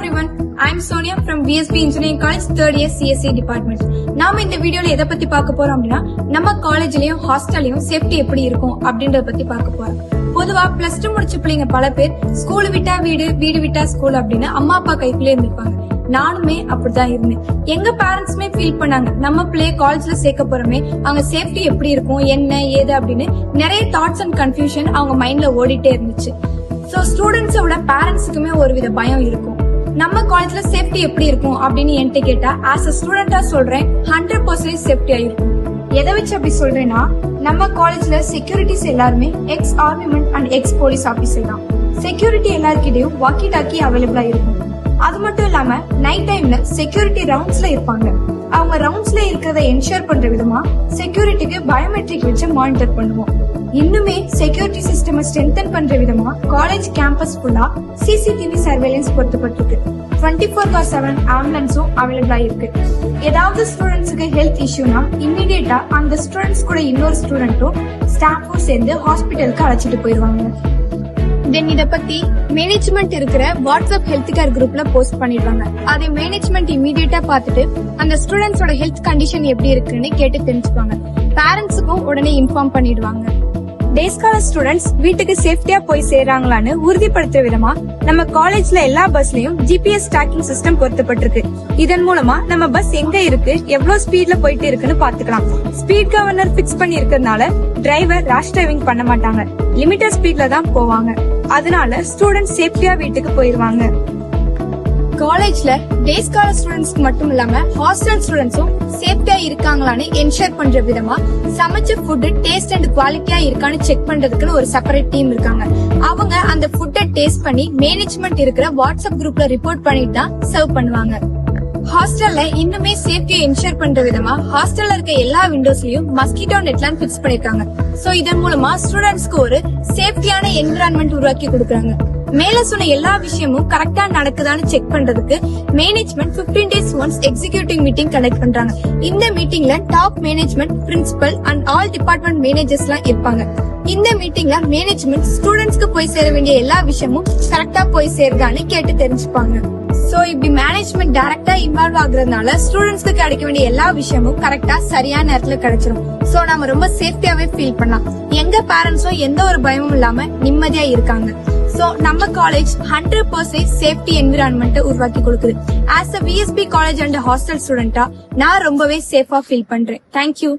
everyone, I am Sonia from VSB Engineering College 3rd year CSE department. நாம இந்த வீடியோல எதை பத்தி பார்க்க போறோம் அப்படின்னா நம்ம காலேஜ்லயும் ஹாஸ்டல்லயும் சேஃப்டி எப்படி இருக்கும் அப்படின்றத பத்தி பார்க்க போறோம். பொதுவா பிளஸ் 2 முடிச்ச பிள்ளைங்க பல பேர் ஸ்கூல் விட்டா வீடு, வீடு விட்டா ஸ்கூல் அப்படின்னு அம்மா அப்பா கைக்குள்ளே இருந்திருப்பாங்க. நானுமே அப்படிதான் இருந்தேன். எங்க பேரண்ட்ஸுமே ஃபீல் பண்ணாங்க, நம்ம பிள்ளை காலேஜ்ல சேர்க்க போறோமே, அங்க சேஃப்டி எப்படி இருக்கும், என்ன ஏது அப்படின்னு நிறைய தாட்ஸ் அண்ட் கன்ஃபியூஷன் அவங்க மைண்ட்ல ஓடிட்டே இருந்துச்சு. சோ ஸ்டூடெண்ட்ஸோட பேரண்ட்ஸுக்குமே ஒரு வித பயம் இருக்கும். நம்ம காலேஜ்ல சேஃப்டி எப்படி இருக்கும் அப்படின்னு என்கிட்ட கேட்டா ஆஸ் அ ஸ்டூடெண்டா சொல்றேன் 100% சேஃப்டியா இருக்கும். எதை வச்சு அப்படி சொல்றேன்னா, நம்ம காலேஜ்ல செக்யூரிட்டிஸ் எல்லாருமே ex army men and ex police officer தான். செக்யூரிட்டி எல்லார்கிட்டயும் வாக்கி டாக்கி அவைலபிளா இருக்கும். அது மட்டும் இல்லாம நைட் டைம்ல செக்யூரிட்டி ரவுண்ட்ஸ்ல இருப்பாங்க. அவங்க ரவுண்ட்ஸ்ல இருக்கிறத என்ஷூர் பண்ற விதமா செக்யூரிட்டிக்கு பயோமெட்ரிக் வச்சு மானிட்டர் பண்ணுவோம். இன்னுமே செக்யூரிட்டி சிஸ்டம் ஸ்ட்ரென்தன் பண்ற விதமா காலேஜ் கேம்பஸ் ஃபுல்லா சிசிடிவி சர்வேலன்ஸ் பொருத்தப்பட்டிருக்கு. 24/7 ஆம்புலன்ஸும் அவைலபிளா இருக்கு. ஏதாவது ஸ்டூடெண்ட்ஸுக்கு ஹெல்த் இஷ்யூனா இம்மிடியேட்டா அந்த ஸ்டூடெண்ட்ஸ் கூட இன்னொரு ஸ்டூடெண்ட்டும் ஸ்டாஃபும் சேர்ந்து ஹாஸ்பிட்டலுக்கு அழைச்சிட்டு போயிருவாங்க. தென் இத பத்தி மேனேஜ்மெண்ட் இருக்கிற வாட்ஸ்அப் ஹெல்த் கேர் குரூப்ல போஸ்ட் பண்ணிடுவாங்க. அதை மேனேஜ்மெண்ட் இமீடியட்டா பார்த்துட்டு அந்த ஸ்டூடெண்ட்ஸோட ஹெல்த் கண்டிஷன் எப்படி இருக்குன்னு கேட்டு தெரிஞ்சுப்பாங்க. பேரண்ட்ஸுக்கும் உடனே இன்ஃபார்ம் பண்ணிடுவாங்க. டே ஸ்காலர் ஸ்டூடெண்ட்ஸ் வீட்டுக்கு சேஃப்டியா போய் சேர்றாங்களான்னு உறுதிப்படுத்துற விதமா நம்ம காலேஜ்ல எல்லா பஸ்லயும் GPS ட்ராக்கிங் சிஸ்டம் பொருத்தப்பட்டிருக்கு. இதன் மூலமா நம்ம பஸ் எங்க இருக்கு, எவ்வளவு ஸ்பீட்ல போயிட்டு இருக்குன்னு பாத்துக்கலாம். ஸ்பீட் கவர்னர் பிக்ஸ் பண்ணி இருக்கிறதுனால டிரைவர் ராஷ் டிரைவிங் பண்ண மாட்டாங்க, லிமிட்டட் ஸ்பீட்ல தான் போவாங்க. அதனால ஸ்டூடெண்ட்ஸ் சேஃப்டியா வீட்டுக்கு போயிருவாங்க. காலேஜ்ல டே ஸ்காலர் ஸ்டூடெண்ட்ஸ்க்கு மட்டும் இல்லாம ஹாஸ்டல் ஸ்டூடெண்ட்ஸும் சேஃப்டியா இருக்காங்களான்னு என்ஷூர் பண்ற விதமா சமைச்ச ஃபுட் டேஸ்ட் அண்ட் குவாலிட்டியா இருக்கான்னு செக் பண்றதுக்குன்னு ஒரு செப்பரேட் டீம் இருக்காங்க. அவங்க அந்த ஃபுட்டை டேஸ்ட் பண்ணி மேனேஜ்மெண்ட் இருக்கிற வாட்ஸ்அப் குரூப்ல ரிப்போர்ட் பண்ணிட்டு தான் சர்வ் பண்ணுவாங்க. ஹாஸ்டல்ல இன்னுமே சேஃப்டியை என்ஷூர் பண்ற விதமா ஹாஸ்டல்ல இருக்க எல்லா விண்டோஸ்லயும் மஸ்கிட்டோ நெட்லாம் பிக்ஸ் பண்ணிருக்காங்க. சோ இதன் மூலமா ஸ்டூடெண்ட்ஸ்க்கு ஒரு சேஃப்டியான என்விரான்மெண்ட் உருவாக்கி கொடுக்கறாங்க. மேல சொன்ன எல்லா விஷயமும் கரெக்டா நடக்குதான்னு செக் பண்றதுக்கு management 15 days once executive meeting conduct பண்றாங்க. இந்த மீட்டிங்ல top management, principal and all department managers எல்லாம் இருப்பாங்க. இந்த மீட்டிங்ல மேனேஜ்மெண்ட் ஸ்டூடெண்ட்ஸ்க்கு போய் சேர வேண்டிய எல்லா விஷயமும் கரெக்டா போய் சேருதான்னு கேட்டு தெரிஞ்சுப்பாங்க. சோ இப்படி மேனேஜ்மெண்ட் டைரக்டா இன்வால்வ் ஆகுறதுனால ஸ்டூடெண்ட்ஸ்க்கு கிடைக்க வேண்டிய எல்லா விஷயமும் கரெக்டா சரியான நேரத்துல கிடைச்சிரும். சோ நம்ம ரொம்ப சேஃப்டியாவே ஃபீல் பண்ணலாம். எங்க பேரண்ட்ஸும் எந்த ஒரு பயமும் இல்லாம நிம்மதியா இருக்காங்க. சோ நம்ம காலேஜ் 100% சேஃப்டி என்விரான்மெண்ட் உருவாக்கி கொடுக்குது. As a VSB college and hostel ஸ்டூடெண்டா நான் ரொம்பவே சேஃபா ஃபீல் பண்றேன். தேங்க்யூ.